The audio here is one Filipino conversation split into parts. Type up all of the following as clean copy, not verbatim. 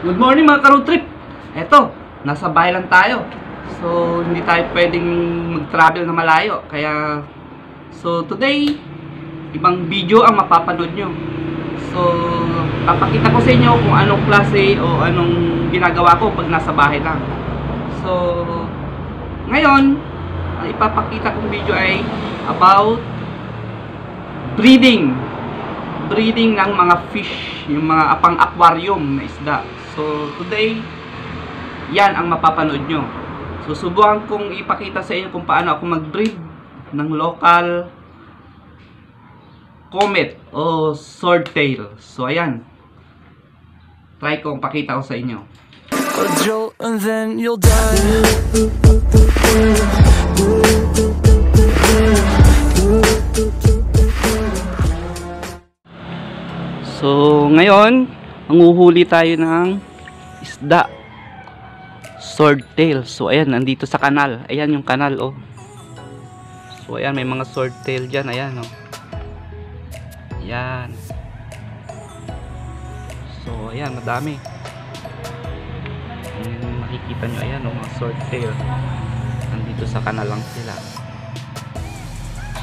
Good morning mga ka-road trip. Eto, nasa bahay lang tayo. So, hindi tayo pwedeng mag-travel na malayo. Kaya, today, ibang video ang mapapanood nyo. So, papakita ko sa inyo kung anong klase o anong ginagawa ko pag nasa bahay lang. So, ngayon, ang ipapakita kong video ay about breeding ng mga fish, yung mga pang-aquarium na isda. So, today, yan ang mapapanood nyo. So, subukan kong ipakita sa inyo kung paano ako mag-breed ng local comet o swordtail. So, ayan. Try kong pakita ko sa inyo. A jolt and then you'll die. So, ngayon, manguhuli tayo ng isda. Swordtail. So, ayan, nandito sa kanal. Ayan yung kanal, oh. So, ayan, may mga swordtail dyan. Ayan, oh. Ayan. So, ayan, madami. Ayan, makikita nyo, ayan, oh, mga swordtail. Nandito sa kanal lang sila.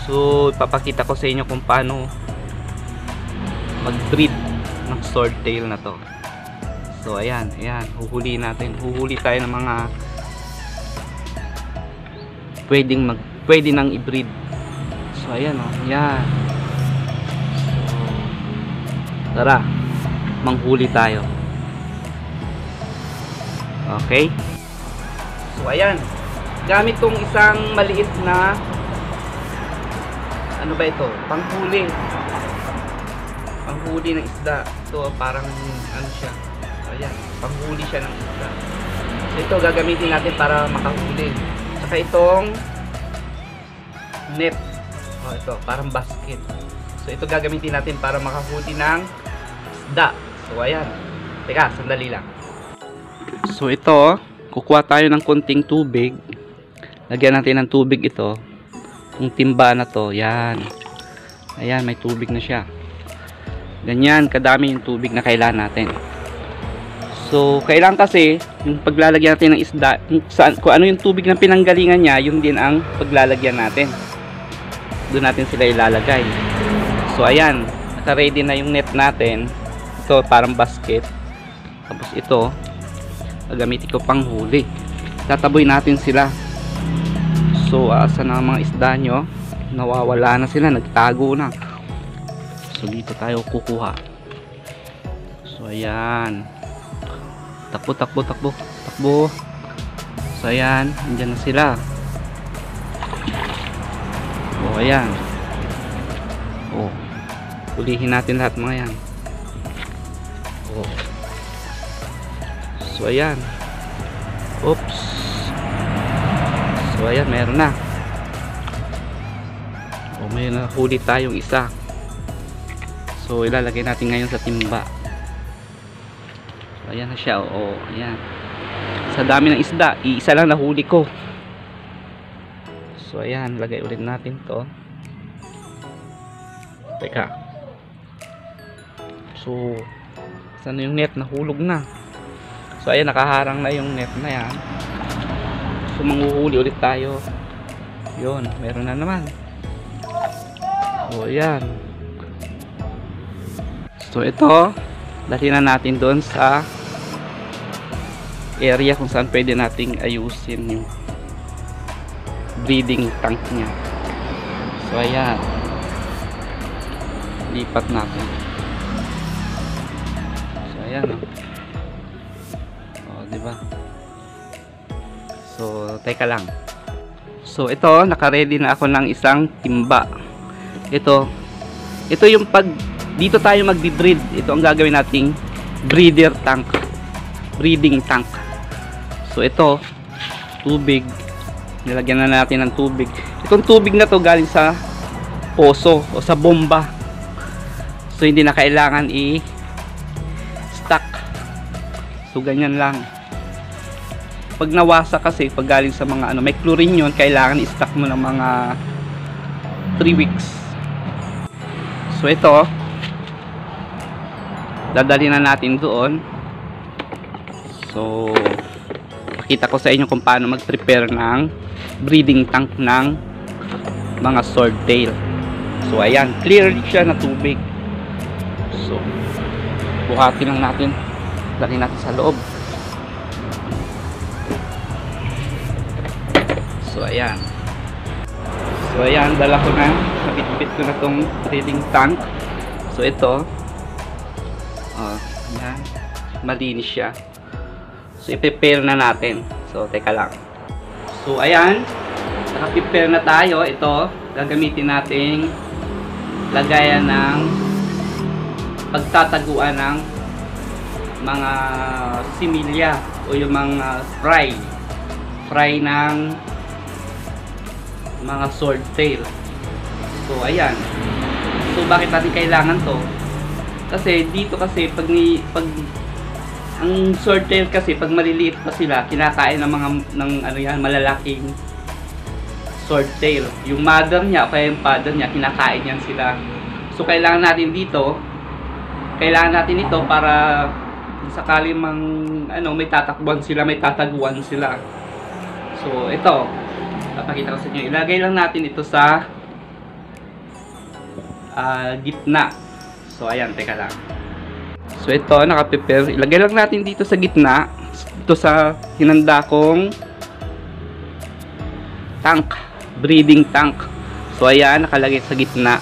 So, ipapakita ko sa inyo kung paano mag-breed ng swordtail na to. So ayan, huhuli natin. Huhuli tayo ng mga pwede nang i-breed. So ayan, oh, ayan. So, tara, manghuli tayo. Okay? So ayan, gamit tong isang maliit na ano ba ito? Panghuli ng isda. Ito parang ano siya. So, ayan, panghuli siya ng isda. So ito gagamitin natin para makahuli. Saka itong net. Oh, ito parang basket. So ito gagamitin natin para makahuli ng isda. So ayan. Teka, sandali lang. So ito, kukuha tayo ng konting tubig. Lagyan natin ng tubig ito. Yung timba na to, yan. Ayan, may tubig na siya. Ganyan kadami yung tubig na kailangan natin. So, kailangan kasi yung paglalagyan natin ng isda, kung ano yung tubig na pinanggalingan niya, yun din ang paglalagyan natin. Doon natin sila ilalagay. So, ayan, naka-ready na yung net natin. Ito, parang basket. Tapos ito, gagamitin ko pang huli. Tataboy natin sila. So, asa na mga isda nyo? Nawawala na sila, nagtago na. So dito tayo kukuha. So ayan. Takbo. So ayan, andyan na sila. O ayan. O, ulihin natin lahat mga yan. O. So ayan. Oops. So ayan, meron na. O may nahuli tayong isa. So ilalagay natin ngayon sa timba. So ayan na siya. Oo, ayan. Sa dami ng isda, iisa lang nahuli ko. So ayan, lagay ulit natin to. Teka. So saan yung net? Nahulog na. So ayan, nakaharang na yung net na yan. So manghuhuli ulit tayo. Yun, meron na naman. So ayan. So ito, dali na natin doon sa area kung saan pwede nating ayusin yung breeding tank niya. So ayan, lipat natin. So ayan, oh, diba? So teka lang. So ito, naka-ready na ako ng isang timba. Ito yung dito tayo magbi-breed. Ito ang gagawin nating breeding tank. So ito, tubig. Nilagyan na natin ng tubig. Itong tubig na to galing sa poso o sa bomba. So hindi na kailangan i-stack. So ganyan lang. Pag nawasa kasi, pag galing sa mga may chlorine yun, kailangan i-stack mo ng mga 3 weeks. So ito, dadali na natin doon. So, pakita ko sa inyo kung paano mag-prepare ng breeding tank ng mga swordtail. So, ayan, clear siya na tubig. So, buhatin lang natin. Lagyan natin sa loob. So, ayan. So, ayan, dala ko na. Nabitbit ko na tong breeding tank. So, ito. Ayan. Malinis siya. So, i-prepare na natin. So, teka lang. So, ayan. Naka-prepare na tayo. Ito, gagamitin nating lagayan ng pagtataguan ng mga similya o yung mga fry ng mga swordtail. So, ayan. So, bakit natin kailangan to? Kasi, dito kasi, pag ang swordtail kasi, pag maliliit pa sila, kinakain ng mga, malalaking swordtail. Yung mother niya, o kaya yung father niya, kinakain yan sila. So, kailangan natin ito para sakali may tatakbuhan sila, may tataguan sila. So, ito. Papakita ko sa inyo. Ilagay lang natin ito sa gitna. So, ayan, teka lang. So, ito, naka-prepare. Ilagay lang natin dito sa gitna. Ito sa hinanda kong tank. Breeding tank. So, ayan, nakalagay sa gitna.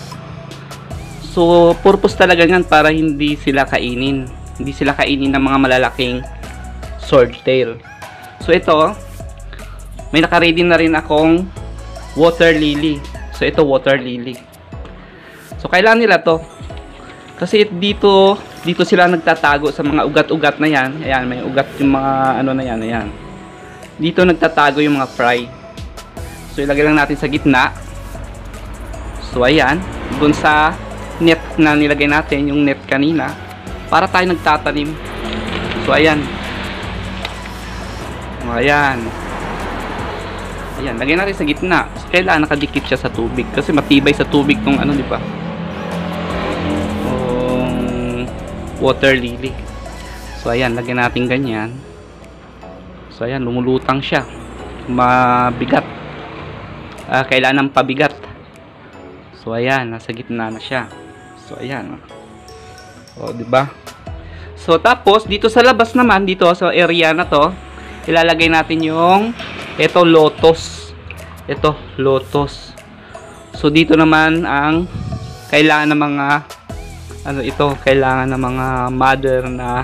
So, purpose talaga yan para hindi sila kainin. Hindi sila kainin ng mga malalaking swordtail. So, ito, may naka-ready na rin akong water lily. So, ito, water lily. So, kailangan nila to. Kasi dito sila nagtatago sa mga ugat-ugat na yan. Ayan, may ugat yung mga na yan. Ayan. Dito nagtatago yung mga fry. So, ilagay lang natin sa gitna. So, ayan. Dun sa net na nilagay natin, yung net kanina, para tayo nagtatanim. So, ayan. Ayan. Ayan, lagay natin sa gitna. So, kailangan nakadikit siya sa tubig. Kasi matibay sa tubig tong di ba? Water lily. So, ayan, lagyan natin ganyan. So, ayan, lumulutang siya. Mabigat. Kailangan ng pabigat. So, ayan, nasa gitna na siya. So, ayan. O, diba? So, tapos, dito sa labas naman, dito sa area na to, ilalagay natin yung ito, lotus. Ito, lotus. So, dito naman ang kailangan ng mga kailangan ng mga mother na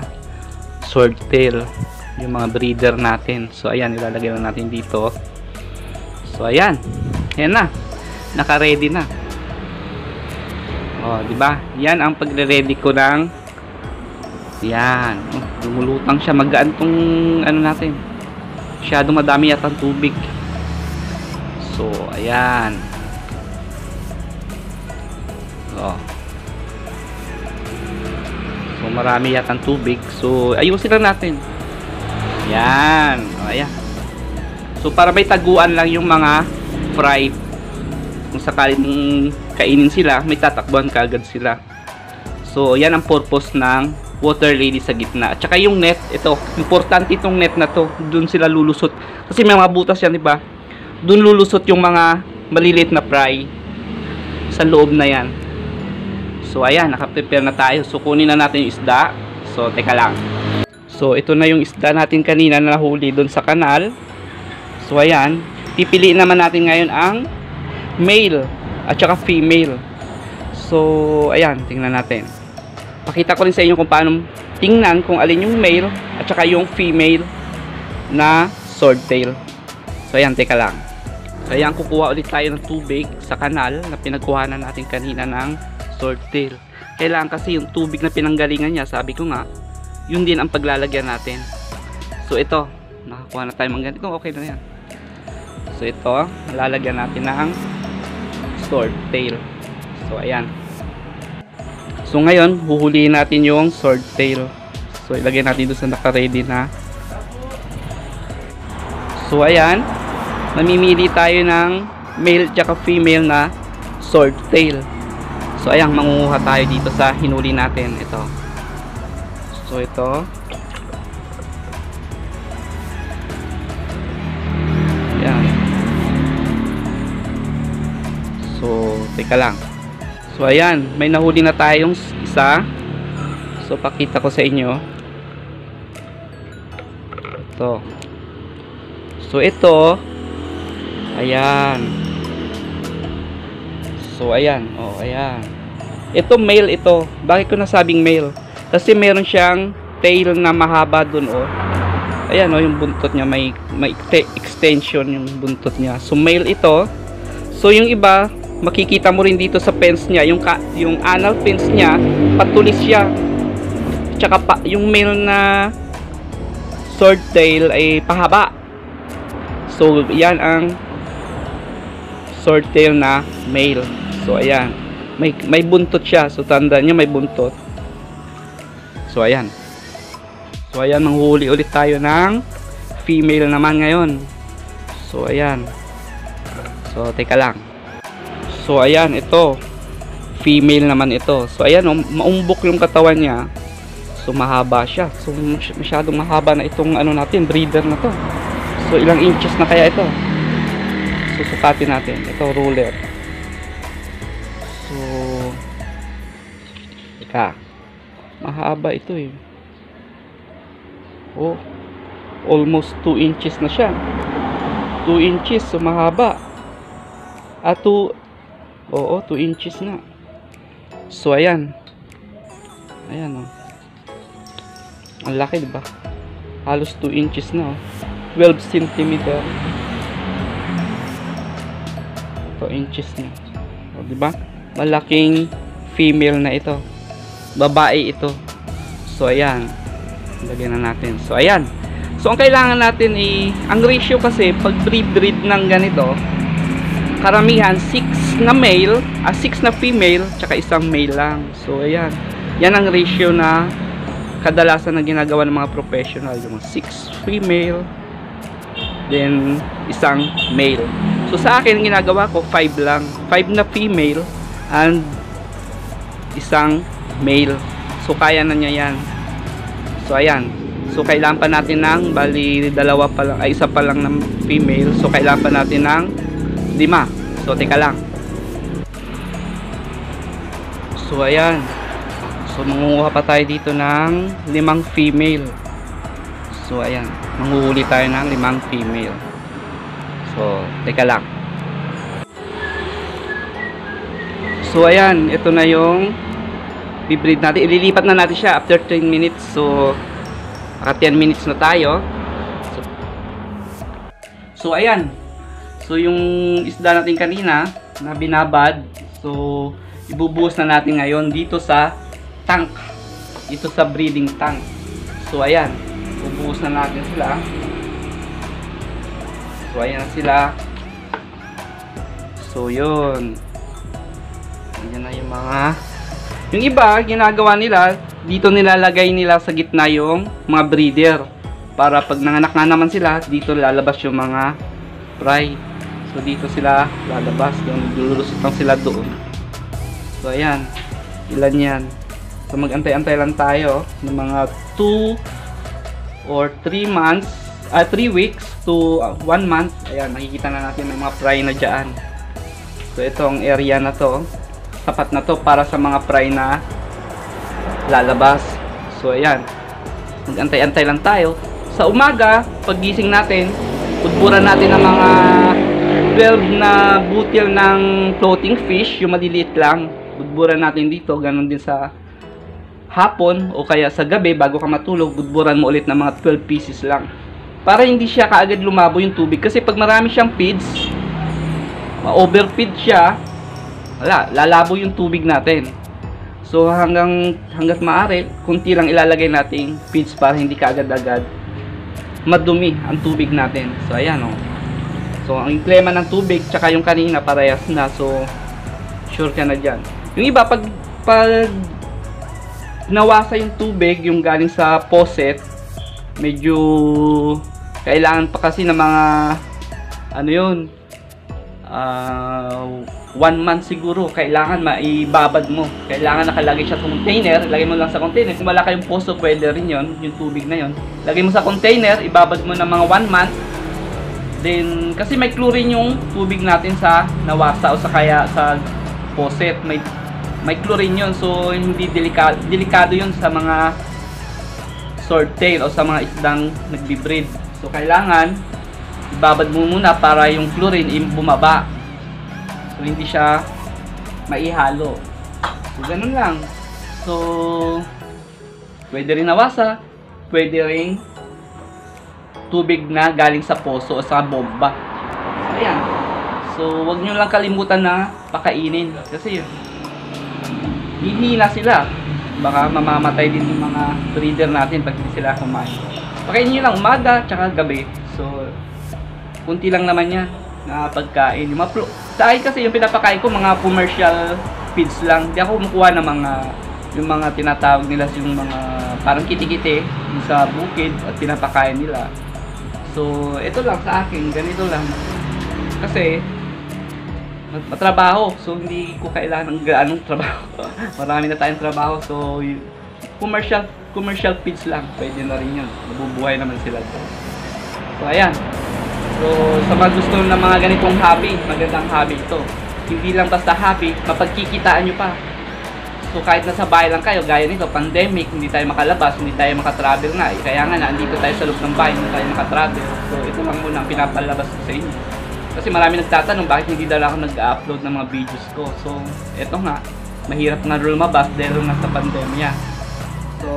swordtail. Yung mga breeder natin. So, ayan, ilalagay lang natin dito. So, ayan. Ayan na. Naka-ready na. O, diba? Yan ang pagre-ready ko ng yan. Lumulutang siya. Magaan tong natin. Masyadong madami yata ang tubig. So, ayan. O. So, marami yata ang tubig. So, ayusin lang natin. Yan. O, ayan. So, para may taguan lang yung mga fry. Kung sakaling kainin sila, may tatakbuhan kaagad sila. So, yan ang purpose ng water lily sa gitna. At saka yung net, ito, importante itong net na to. Doon sila lulusot. Kasi may mga butas yan, diba? Doon lulusot yung mga maliliit na fry sa loob na yan. So, ayan, naka-prepare na tayo. So, kunin na natin yung isda. So, teka lang. So, ito na yung isda natin kanina na nahuli doon sa kanal. So, ayan. Pipiliin naman natin ngayon ang male at saka female. So, ayan, tingnan natin. Pakita ko rin sa inyo kung paano tingnan kung alin yung male at saka yung female na swordtail. So, ayan, teka lang. So, ayan, kukuha ulit tayo ng tubig sa kanal na pinagkuhanan natin kanina ng swordtail. Kailangan kasi yung tubig na pinanggalingan niya, sabi ko nga, yun din ang paglalagyan natin. So, ito, nakakuha na tayo ng ganito. Okay na yan. So, ito, lalagyan natin ng swordtail. So, ayan. So, ngayon, huhulihin natin yung swordtail. So, ilagay natin doon sa naka-ready na. So, ayan. Mamimili tayo ng male at female na swordtail. So, ayan, mangunguha tayo dito sa hinuli natin. Ito. So, ito. teka lang. So ayan, may nahuli na tayong isa. So pakita ko sa inyo. Ito. So ito, ayan. So ayan, oh ayan. Ito male ito. Bakit ko nasabing male? Kasi meron siyang tail na mahaba dun, oh. Ayan, oh, yung buntot niya may extension yung buntot niya. So male ito. So yung iba, makikita mo rin dito sa pens niya, yung anal pens niya, patulis siya. Tsaka yung male na swordtail ay pahaba. So yan ang swordtail na male. So ayan, may buntot siya. So tandaan niyo may buntot. So ayan. So ayan, manghuli ulit tayo ng female naman ngayon. So ayan. So teka lang. So ayan, ito female naman ito. So ayan, oh, maumbok yung katawan niya. So mahaba siya. So masyadong mahaba na itong ano natin, breeder na to. So ilang inches na kaya ito? Susukatin natin. Ito ruler. So teka. Mahaba ito eh. Oh, almost 2 inches na siya. 2 inches, so mahaba. Oo, 2 inches na. So ayan. Ayan, oh. Ang laki, diba? Halos 2 inches na, oh. 12 centimeter. 2 inches na. O, diba? Malaking female na ito. Babae ito. So ayan. Lagyan na natin. So ayan. So ang kailangan natin ang ratio kasi pag breed ng ganito, karamihan 6 na male, 6 na female, tsaka isang male lang. So ayan. Yan ang ratio na kadalasan na ginagawa ng mga professional, yung 6 female, then isang male. So sa akin ginagawa ko 5 lang. 5 na female and isang male. So kaya na niya yan. So ayan. So kailangan pa natin ng bali dalawa pa lang, isa pa lang ng female. So kailangan pa natin ng 5. So teka lang. So ayan. So mangunguha pa tayo dito ng 5 female. So ayan, manguhuli tayo ng 5 female. So teka lang. So ayan, ito na yung i-breed natin. Ililipat na natin siya after 10 minutes. So, naka 10 minutes na tayo. So ayan. So, yung isda natin kanina na binabad. So, ibubuhos na natin ngayon dito sa tank. Dito sa breeding tank. So, ayan. Ibubuhos na natin sila. So, ayan sila. So, yun. Ayan na yung mga... Yung iba, ginagawa nila, dito nilalagay nila sa gitna yung mga breeder. Para pag nanganak na naman sila, dito lalabas yung mga fry. So dito sila lalabas, lululusot lang sila doon. So ayan, ilan yan. So mag-antay-antay lang tayo ng mga 2 or 3 months, 3 weeks to 1 month. Ayan, nakikita na natin may mga fry na dyan. So itong area na to, sapat na to para sa mga fry na lalabas. So ayan, mag-antay-antay lang tayo. Sa umaga, paggising natin, budburan natin ng mga 12 na butil ng floating fish, yung maliliit lang. Budburan natin dito, ganun din sa hapon o kaya sa gabi bago ka matulog, budburan mo ulit ng mga 12 pieces lang. Para hindi siya kaagad lumabo yung tubig. Kasi pag marami siyang feeds, ma-overfeed siya, wala, lalabo yung tubig natin. So hanggat maaari, kunti lang ilalagay nating feeds para hindi kaagad-agad madumi ang tubig natin. So ayan, oh. So ang klema ng tubig tsaka yung kanina parehas na. So sure ka na dyan. Yung iba pag nawasa yung tubig, yung galing sa faucet, medyo kailangan pa kasi ng mga ano yun, 1 month siguro, kailangan maibabad mo. Kailangan nakalagay siya sa container, lagay mo lang sa container. Kung wala kayong poso, pwede rin yun, yung tubig na yun. Lagay mo sa container, ibabad mo ng mga 1 month. Then, kasi may chlorine yung tubig natin sa nawasa o sa kaya sa faucet. May chlorine yun. So, hindi delikado yun sa mga swordtail o sa mga isdang nagbi-breed. So, kailangan ibabad mo muna para yung chlorine bumaba. So, hindi siya maihalo. So, ganun lang. So, pwede rin nawasa. Pwede rin tubig na galing sa poso o sa bomba. So, ayan. So, wag nyo lang kalimutan na pakainin. Kasi yun, hihina sila. Baka mamamatay din yung mga breeder natin pag hindi sila kumain. Pakainin nyo lang umaga, tsaka gabi. So, kunti lang naman yan na pagkain. Sa akin kasi yung pinapakain ko, mga commercial feeds lang. Hindi ako kumukuha ng yung mga tinatawag nila, yung mga parang kiti-kiti sa bukid at pinapakain nila. So, ito lang sa akin, ganito lang. Kasi matrabaho. So, hindi ko kailangan ng gaanong trabaho. Marami na tayong trabaho. So, commercial feeds lang. Pwede na rin yun. Nabubuhay naman sila. So, ayan. So, sa mga gusto ng mga ganitong hobby, magandang hobby ito. Hindi lang basta hobby, mapagkikitaan nyo pa. So, kahit nasa bahay lang kayo, gaya nito, pandemic, hindi tayo makalabas, hindi tayo makatravel nga. Kaya nga, nandito tayo sa loob ng bahay, hindi tayo makatravel. So, ito lang muna ang pinapalabas ko sa inyo. Kasi marami nagtatanong bakit hindi daw ako nag-upload ng mga videos ko. So, eto nga, mahirap nga lumabas dahil nasa pandemya. So,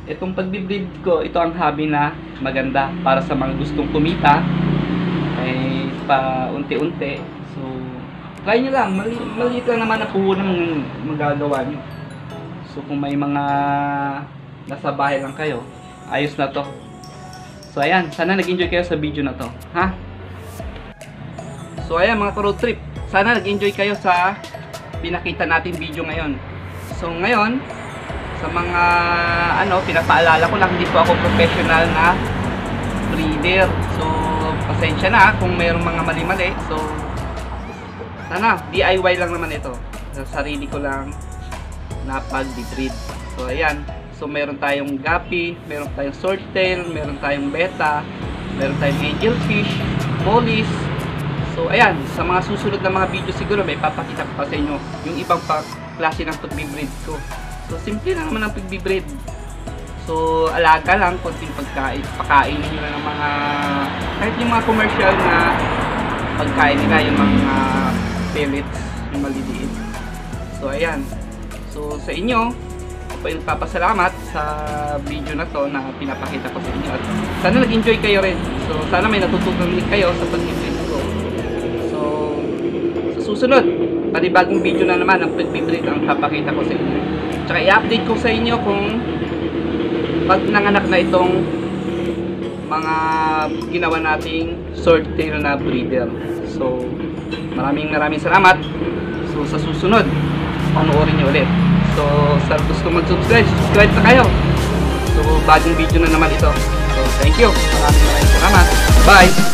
itong pagbibreed ko, ito ang hobby na maganda para sa mga gustong kumita. Ay, pa unti-unti. So, try nyo lang. Maliit lang naman ang puhunan ng magagawa nyo. So, kung may mga nasa bahay lang kayo, ayos na to. So, ayan. Sana nag-enjoy kayo sa video na to. Ha? So ayan mga ka-road trip, sana nag-enjoy kayo sa pinakita natin video ngayon. So ngayon, sa mga pinapaalala ko lang, hindi po ako professional na breeder. So pasensya na kung mayroong mga mali-mali. So sana DIY lang naman ito. Sa sarili ko lang na pag-breed. So ayan, so meron tayong guppy, meron tayong swordtail, meron tayong beta, meron tayong angelfish, mollies. So ayan, sa mga susunod na mga video siguro may papakita ko pa sa inyo yung ibang klase ng pag-breed ko. So simple lang naman ang pag-breed. So alaga lang, konting pagkain, pakainin nyo lang ng mga kahit yung mga commercial na pagkain nila, yung mga pellets, yung maliliit. So ayan, so sa inyo ako pa nagpapasalamat sa video na to na pinapakita ko sa inyo at sana nag-enjoy kayo rin. So sana may natutunan din kayo sa pag-breed ko. Susunod, panibagong video na naman ang pag-breed ang papakita ko sa inyo. Tsaka i-update ko sa inyo kung pag nanganak na itong mga ginawa nating swordtail na breeder. So, maraming salamat. So, sa susunod, panoorin nyo ulit. So, sa gusto mag-subscribe, subscribe na kayo. So, bagong video na naman ito. So, thank you. Maraming salamat. Bye!